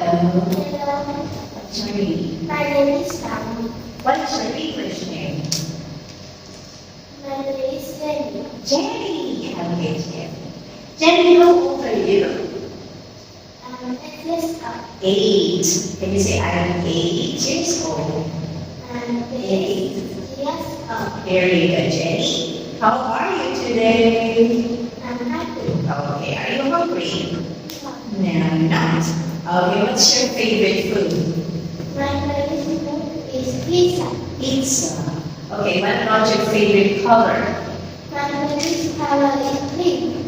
Hello. What's your name? My name is Sam. What is your English name? My name is Jenny. Jenny. Okay, Jenny. Jenny, how old are you? 8 years old. 8. Can you say I'm 8 years old? I'm 8 years old. Very good, Jenny. How are you today? I'm happy. Okay, are you hungry? No, I'm not. Okay, what's your favorite food? My favorite food is pizza. Pizza. Okay, what about your favorite color? My favorite color is pink.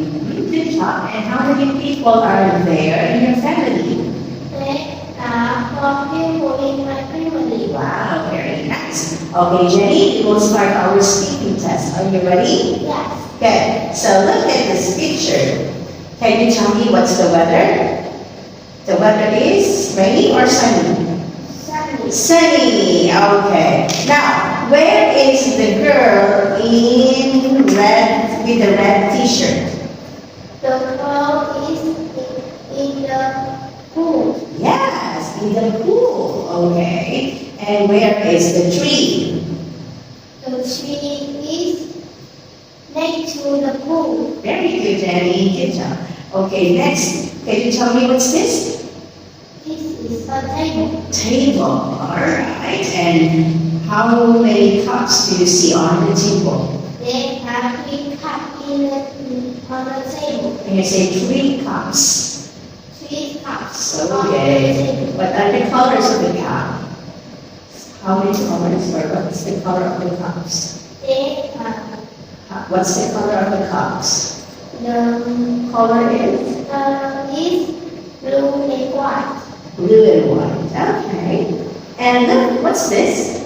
Good job. And how many people are there in your family? There are 4 people in my family. Wow, very nice. Okay, Jenny, we'll start our speaking test. Are you ready? Yes. Good. So look at this picture. Can you tell me what's the weather? The weather is rainy or sunny? Sunny. Sunny. Okay. Now, where is the girl in red with the red T-shirt? The girl is in the pool. Yes, in the pool. Okay. And where is the tree? The tree is next to the pool. Very good, Jenny. Good job. Okay, next. Can you tell me what's this? This is a table. Table. All right. And how many cups do you see on the table? There are 3 cups on the table. Can you say 3 cups? 3 cups on the Okay. table. What are the colors of the cup? How many colors or what's the color of the cups? There are What's the color of the cups? the Color is is blue and white. blue and white. Okay. And look, what's this?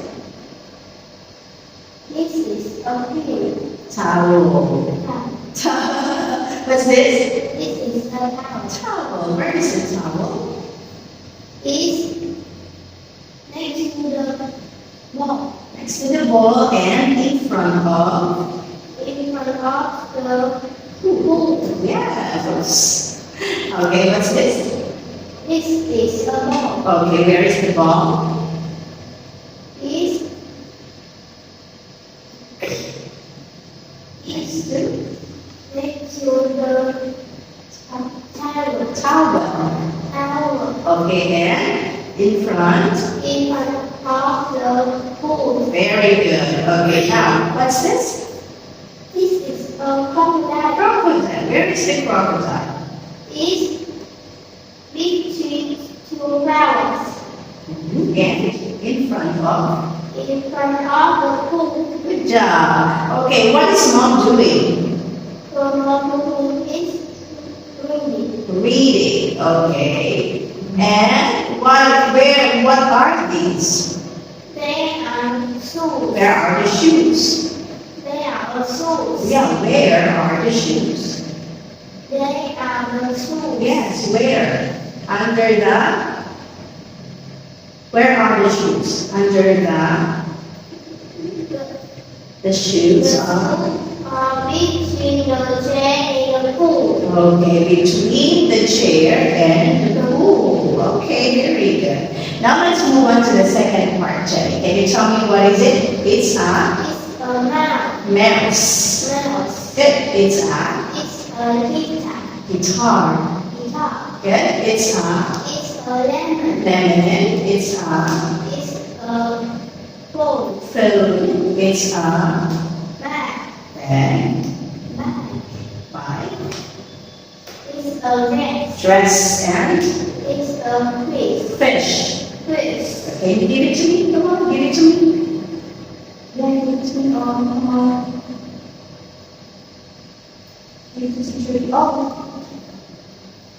This is a pillow. Towel. What's this? This is a towel. Towel. Where is the towel? Is next to the wall. Next to the wall and in front of. In front of the pool. Yes. Okay, what's this? This is a ball. Okay, where is the ball? Is next to the towel. Towel. Towel. Okay, and in front. In front of the pool. Very good. Okay, now, what's this? This is a crocodile. Crocodile. Where is the crocodile? Is between 2 flowers. And in front of. In front of the pool. Good job. Okay, what is mom doing? The pool is reading. Reading. Okay. And what are these? There are shoes. Where are the shoes? There are shoes. Yeah, where are the shoes? There are the shoes. Yes, where? Under the. Where are the shoes? Under the shoes are. Between the chair and the pool. Okay, between the chair and the pool. Okay, very good. Now let's move on to the second part, Jenny. Can you tell me what is it? It's a It's a mouse. mouse. Mouse. Good. It's a It's a guitar. guitar. Guitar. Good. It's a It's a lemon. lemon. It's a It's a phone. phone. It's a Bag. bag. Bag. Bike. It's a dress. Dress and It's a fish. fish. Fish. Okay, give it to me. Come on, give it to me. Yeah, give it to me. Oh, come on. Give it to teacher. Oh.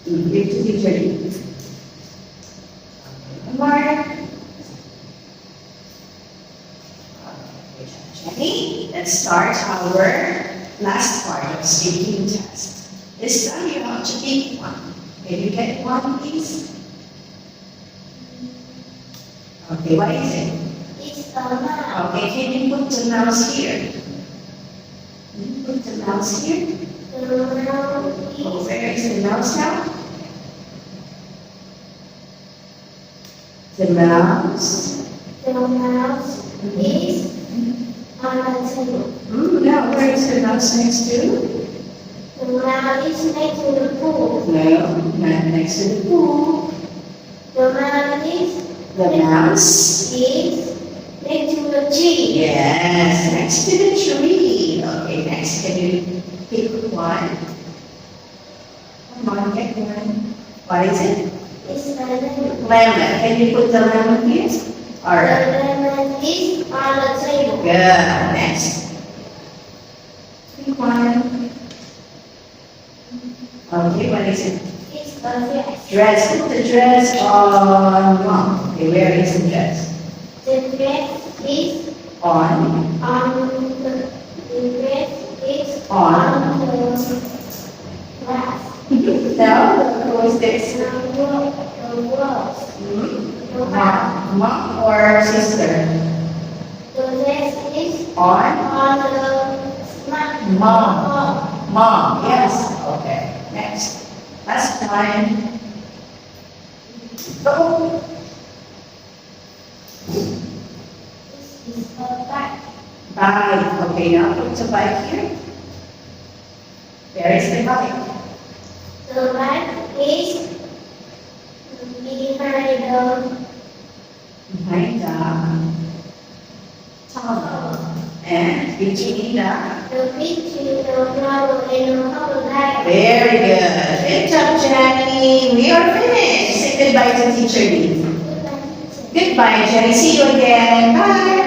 Give it to teacher. Come on. Jenny, let's start our last part of speaking test. This time you have to pick one. Can you get one, please? Okay, what is it? It's a mouse. Okay, can you put the mouse here? Can you put the mouse here? The mouse Oh, is where is the mouse now? The mouse. The mouse is on the table. Now, where is the mouse next to? The mouse is next to the pool. No, not next to the pool. The mouse is The mouse. next to the tree. Yes, next to the tree. Okay, next, can you pick one? Come on, get one. What is it? It's a lemon. Lemon. Can you put the lemon here? The All right. lemon is on the table. Good. Next. Pick one. Okay, what is it? It's a dress. Dress. Put the dress on mom. Okay, where is the dress? The dress is On. the dress is On. on the grass. Now, who is this? The walls. The house. Mom or sister? The dress is On. on the smart Mom. Mom, yes. Okay, next. Last time. Go. This is a bag. Bike. Okay, now put the bike here. Where is the bike? The bag is behind the Behind the tunnel. And between the. between the flower and the flower bag. Very good. Good job, Jenny. We are finished. Say goodbye to Teacher Lee. Goodbye, Jenny. See you again. Bye.